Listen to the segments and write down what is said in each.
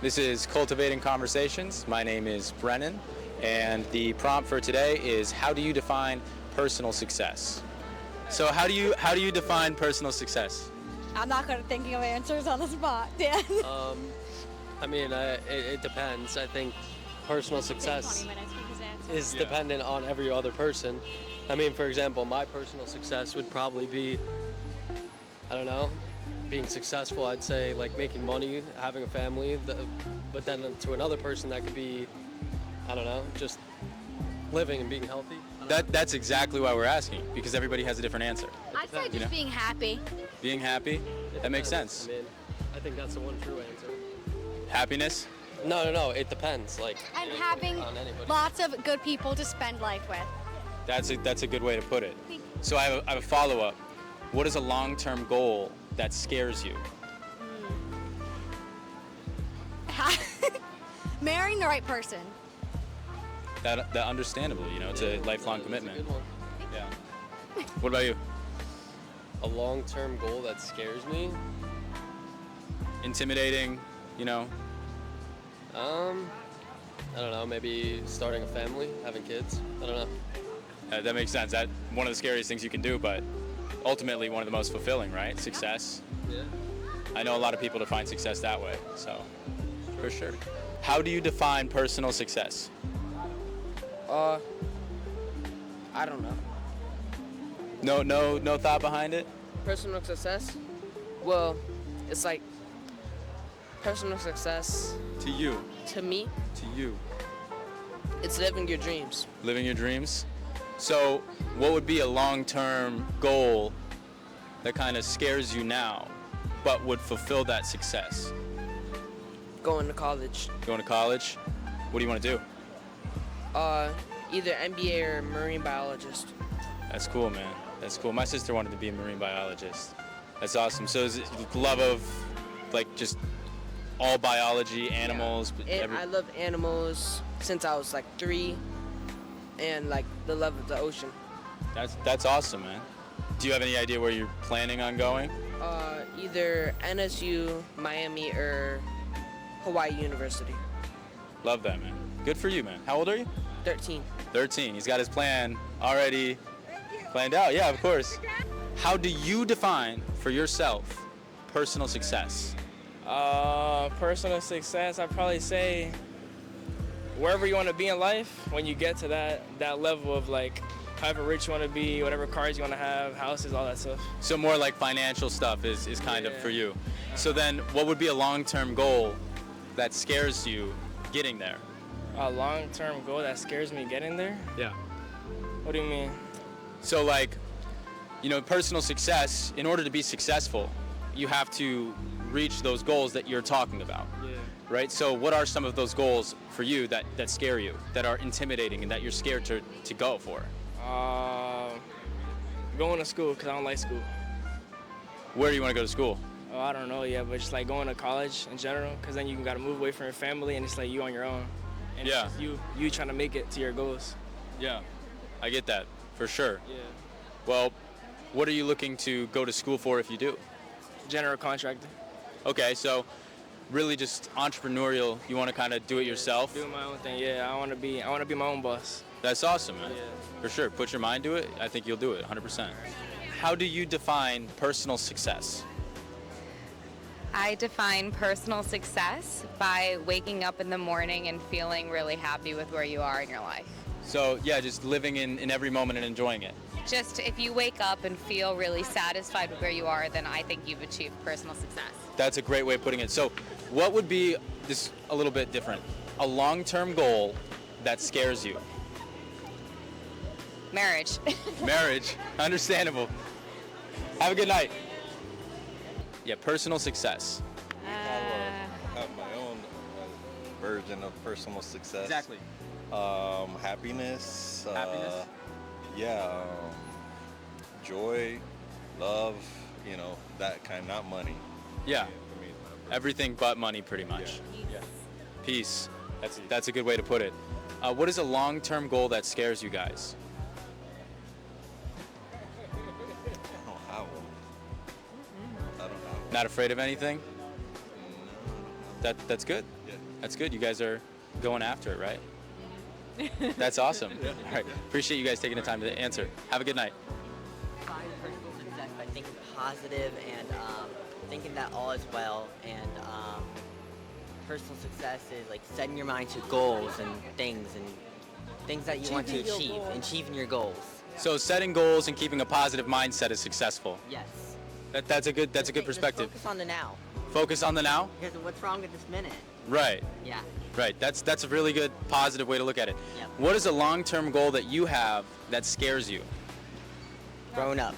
This is Cultivating Conversations. My name is Brennan, and the prompt for today is, how do you define personal success? So how do you define personal success? I'm not good at thinking of answers on the spot, Dan. It depends. I think personal success 20 minutes because is dependent on every other person. I mean, for example, my personal success would probably be, I don't know, being successful. I'd say like making money, having a family, but then to another person that could be, I don't know, just living and being healthy. That's exactly why we're asking, because everybody has a different answer. I'd say just being happy. Being happy? That makes sense. I mean, I think that's the one true answer. Happiness? No, it depends. And having on anybody. lots of good people to spend life with. That's a good way to put it. So I have a follow-up. What is a long-term goal that scares you? Marrying the right person. That understandable, it's a lifelong commitment. That's a good one. Yeah. What about you? A long-term goal that scares me? Intimidating, I don't know, maybe starting a family, having kids. I don't know. That makes sense. That's one of the scariest things you can do, but ultimately one of the most fulfilling, right? Success. Yeah. I know a lot of people define success that way, so for sure. How do you define personal success? I don't know. No thought behind it? Personal success? Well, it's like personal success To you. to me, To you. it's living your dreams. Living your dreams. So what would be a long-term goal that kind of scares you now, but would fulfill that success? Going to college. Going to college? What do you want to do? Either MBA or marine biologist. That's cool, man. That's cool. My sister wanted to be a marine biologist. That's awesome. So is it love of, just all biology, animals? I love animals since I was 3, and the love of the ocean. That's awesome, man. Do you have any idea where you're planning on going? Either NSU, Miami, or Hawaii University. Love that, man. Good for you, man. How old are you? 13. 13. He's got his plan already planned out. Yeah, of course. How do you define for yourself personal success? Personal success, I'd probably say wherever you want to be in life, when you get to that level of however rich you want to be, whatever cars you want to have, houses, all that stuff. So more like financial stuff is kind of for you. So then what would be a long-term goal that scares you getting there? A long-term goal that scares me getting there? Yeah. What do you mean? So personal success, in order to be successful, you have to reach those goals that you're talking about. Yeah. Right? So what are some of those goals for you that scare you, that are intimidating and that you're scared to go for? Going to school, because I don't like school. Where do you want to go to school? I don't know yet, but just going to college in general, because then you got to move away from your family and it's you on your own. And Yeah. it's just you trying to make it to your goals. Yeah, I get that, for sure. Yeah. Well, what are you looking to go to school for if you do? General contractor. Okay, so really just entrepreneurial, you want to kind of do it yourself? Doing my own thing, yeah. I want to be my own boss. That's awesome, man. Yeah. For sure, put your mind to it, I think you'll do it, 100%. How do you define personal success? I define personal success by waking up in the morning and feeling really happy with where you are in your life. So yeah, just living in every moment and enjoying it. Just if you wake up and feel really satisfied with where you are, then I think you've achieved personal success. That's a great way of putting it. So what would be, this a little bit different, a long-term goal that scares you? Marriage. Marriage, understandable. Have a good night. Yeah, personal success. Have my own version of personal success. Exactly. Happiness. Happiness? Joy, love, that kind, not money. Yeah, For me, it's not everything but money pretty much. Yeah. Peace. That's a good way to put it. What is a long-term goal that scares you guys? I don't have one. I don't know. Not afraid of anything? That's good. Yeah. That's good. You guys are going after it, right? That's awesome. All right. Appreciate you guys taking the time to answer. Have a good night. Find personal success by thinking positive and thinking that all is well. And personal success is like setting your mind to goals and things that you want to achieve, achieving your goals. So setting goals and keeping a positive mindset is successful. Yes. That's a good perspective. Just focus on the now. Focus on the now? Because what's wrong with this minute? Right. Yeah. Right. That's a really good positive way to look at it. Yep. What is a long-term goal that you have that scares you? Growing up.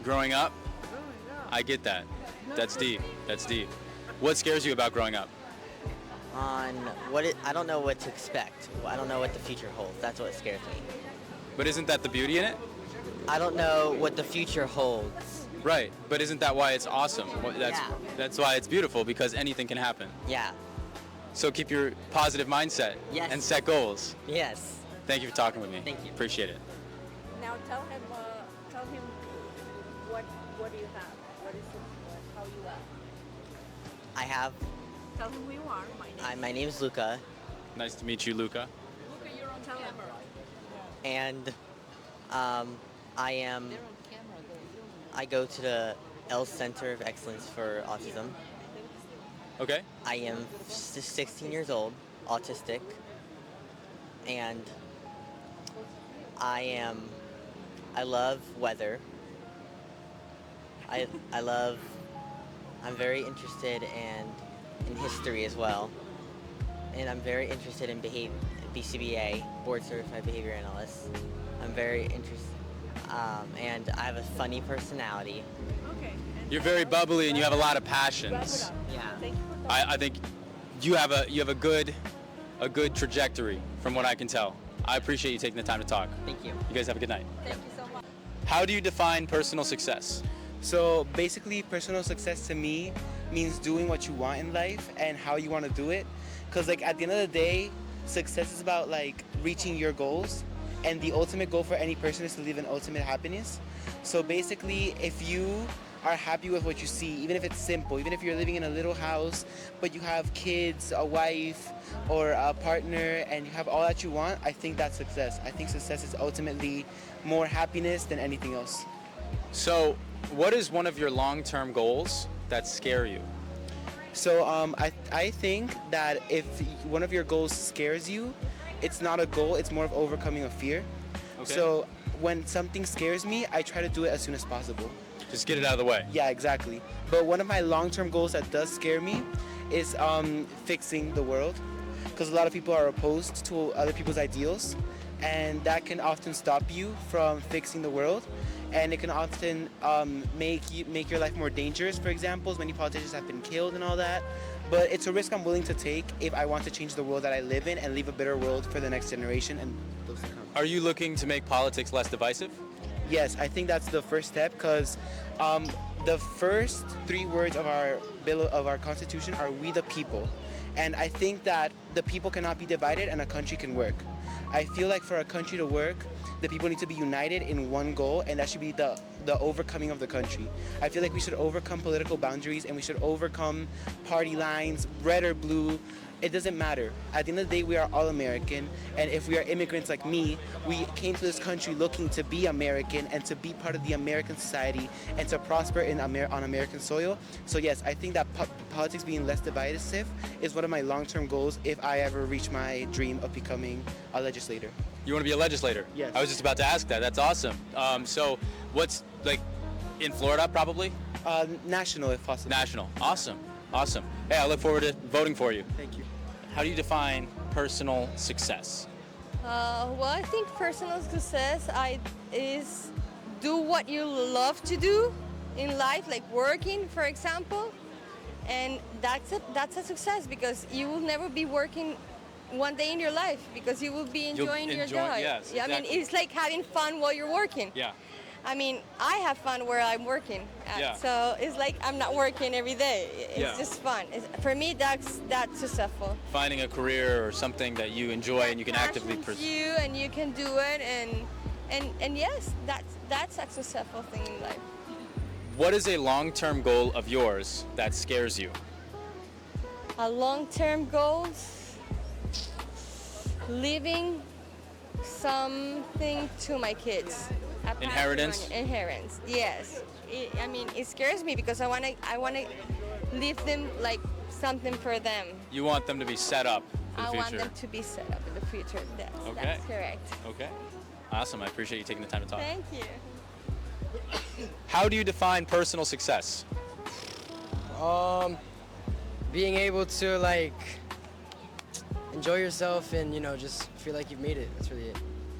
Growing up? I get that. That's deep. That's deep. What scares you about growing up? I don't know what to expect. I don't know what the future holds. That's what scares me. But isn't that the beauty in it? I don't know what the future holds. Right. But isn't that why it's awesome? That's why it's beautiful, because anything can happen. Yeah. So keep your positive mindset Yes. and set goals. Yes. Thank you for talking with me. Thank you. Appreciate it. Now tell him what do you have? What is it? How you are? I have. Tell him who you are. My name is Luca, Nice to meet you, Luca. Luca, you're on camera. and I go to the L Center of Excellence for Autism. Okay. I am 16 years old, autistic, and I love weather. I'm very interested in history as well, and I'm very interested in BCBA, Board Certified Behavior Analyst. I'm very interested, and I have a funny personality. Okay. You're very bubbly and you have a lot of passions. Yeah. Thank you for I think you have a good trajectory from what I can tell. I appreciate you taking the time to talk. Thank you. You guys have a good night. Thank you so much. How do you define personal success? So basically, personal success to me means doing what you want in life and how you want to do it. Because like at the end of the day, success is about like reaching your goals, and the ultimate goal for any person is to live in ultimate happiness. So basically, if you are happy with what you see, even if it's simple, even if you're living in a little house, but you have kids, a wife, or a partner, and you have all that you want, I think that's success. I think success is ultimately more happiness than anything else. So, what is one of your long-term goals that scare you? So I think that if one of your goals scares you, it's not a goal, it's more of overcoming a fear. Okay. So when something scares me, I try to do it as soon as possible. Just get it out of the way. Yeah, exactly. But one of my long-term goals that does scare me is fixing the world, because a lot of people are opposed to other people's ideals, and that can often stop you from fixing the world, and it can often make your life more dangerous. For example, many politicians have been killed and all that, but it's a risk I'm willing to take if I want to change the world that I live in and leave a better world for the next generation and those to come. Are you looking to make politics less divisive? Yes, I think that's the first step, because the first 3 words of our Constitution are "We the people," and I think that the people cannot be divided and a country can work. I feel like for a country to work, the people need to be united in one goal, and that should be the overcoming of the country. I feel like we should overcome political boundaries, and we should overcome party lines, red or blue. It doesn't matter. At the end of the day, we are all American, and if we are immigrants like me, we came to this country looking to be American and to be part of the American society and to prosper on American soil. So yes, I think that politics being less divisive is one of my long-term goals if I ever reach my dream of becoming a legislator. You want to be a legislator? Yes. I was just about to ask that. That's awesome. So what's like in Florida probably? National if possible. National. Awesome. Awesome. Hey, I look forward to voting for you. Thank you. How do you define personal success? Well, I think personal success is do what you love to do in life, like working, for example, and that's a success, because you will never be working one day in your life, because you will be enjoying your job. Yes, Yeah, I mean, exactly. it's like having fun while you're working. Yeah. I mean, I have fun where I'm working at, Yeah. so it's like I'm not working every day. It's Yeah. just fun. For me, that's successful. Finding a career or something that you enjoy and you can actively Passions pursue. you and you can do it, and yes, that's a successful thing in life. What is a long-term goal of yours that scares you? A long-term goals. leaving something to my kids. A Inheritance? Inheritance, yes. I mean, it scares me because I wanna leave them like something for them. You want them to be set up for the I future. want them to be set up in the future. Okay. That's correct. Okay. Awesome. I appreciate you taking the time to talk. Thank you. How do you define personal success? Being able to like enjoy yourself and just feel like you've made it. That's really it.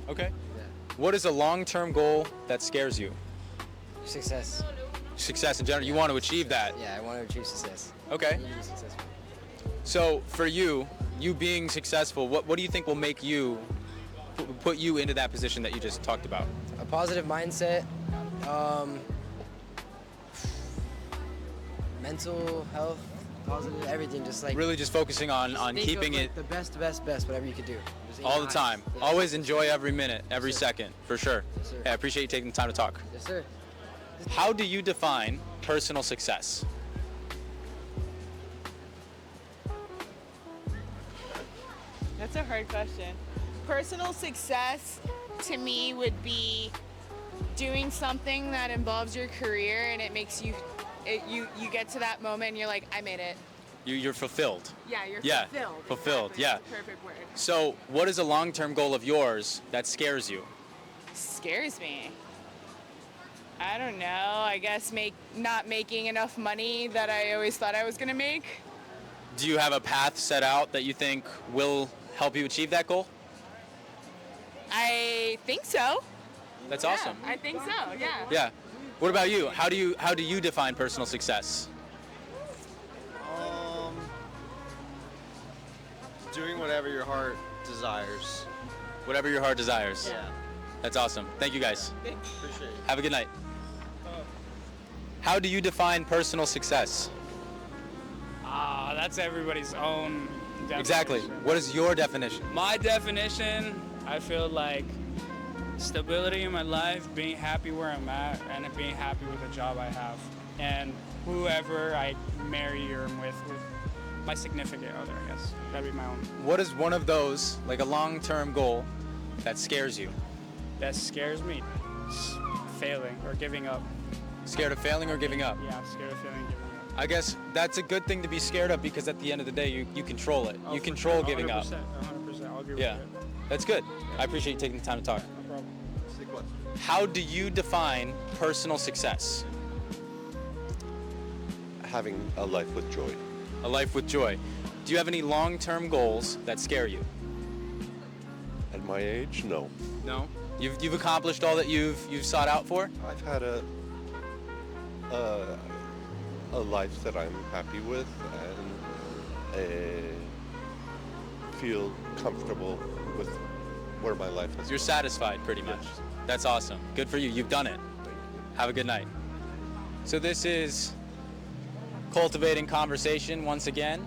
Okay. Yeah. What is a long-term goal that scares you? Success. Success in general. You want to achieve that. Yeah, I want to achieve success. Okay. I need to be successful. So for you being successful, what do you think will make you put you into that position that you just talked about? A positive mindset. Mental health, positive, everything. Just like Really just focusing on think keeping of, it like, the best, whatever you could do. Just all aim the high. time. Yeah. Always enjoy every minute, every Yes, sir. second, for sure. Yes, sir. Yeah, I appreciate you taking the time to talk. Yes, sir. How do you define personal success? That's a hard question. Personal success to me would be doing something that involves your career and it makes you, you get to that moment and you're like, I made it. You're fulfilled. Yeah, you're Yeah, fulfilled. fulfilled, Exactly. yeah. That's the perfect word. So what is a long-term goal of yours that scares you? Scares me. I don't know. I guess not making enough money that I always thought I was gonna make. Do you have a path set out that you think will help you achieve that goal? I think so. That's Yeah, awesome. I think so. Yeah. Yeah. What about you? How do you define personal success? Doing whatever your heart desires. Whatever your heart desires. Yeah. That's awesome. Thank you guys. Appreciate it. Have a good night. How do you define personal success? That's everybody's own definition. Exactly. What is your definition? My definition, I feel like stability in my life, being happy where I'm at, and being happy with the job I have. And whoever I marry or am with my significant other, I guess. That'd be my own. What is one of those, like a long-term goal, that scares you? That scares me. Failing or giving up. Scared of failing or giving up? Yeah, I'm scared of failing and giving up. I guess that's a good thing to be scared of because at the end of the day, you control it. Oh, You for control sure. giving up. 100%, 100%. I'll agree Yeah, with you. that's good. I appreciate you taking the time to talk. No problem. How do you define personal success? Having a life with joy. A life with joy. Do you have any long-term goals that scare you? At my age, no. No. You've accomplished all that you've sought out for? I've had a life that I'm happy with and feel comfortable with where my life is. You're satisfied pretty much. That's awesome. Good for you. You've done it. Have a good night. So this is Cultivating Conversation once again.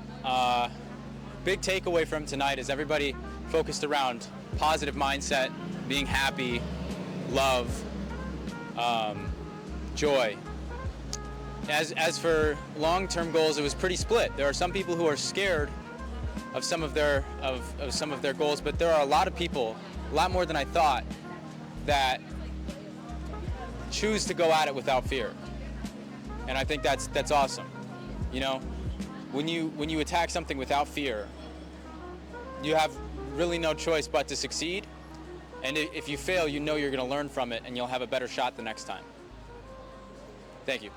Big takeaway from tonight is everybody focused around positive mindset, being happy, love, joy. As for long-term goals, it was pretty split. There are some people who are scared of some of their goals, but there are a lot of people, a lot more than I thought, that choose to go at it without fear. And I think that's awesome. You know, when you attack something without fear, you have really no choice but to succeed. And if you fail, you know you're going to learn from it and you'll have a better shot the next time. Thank you.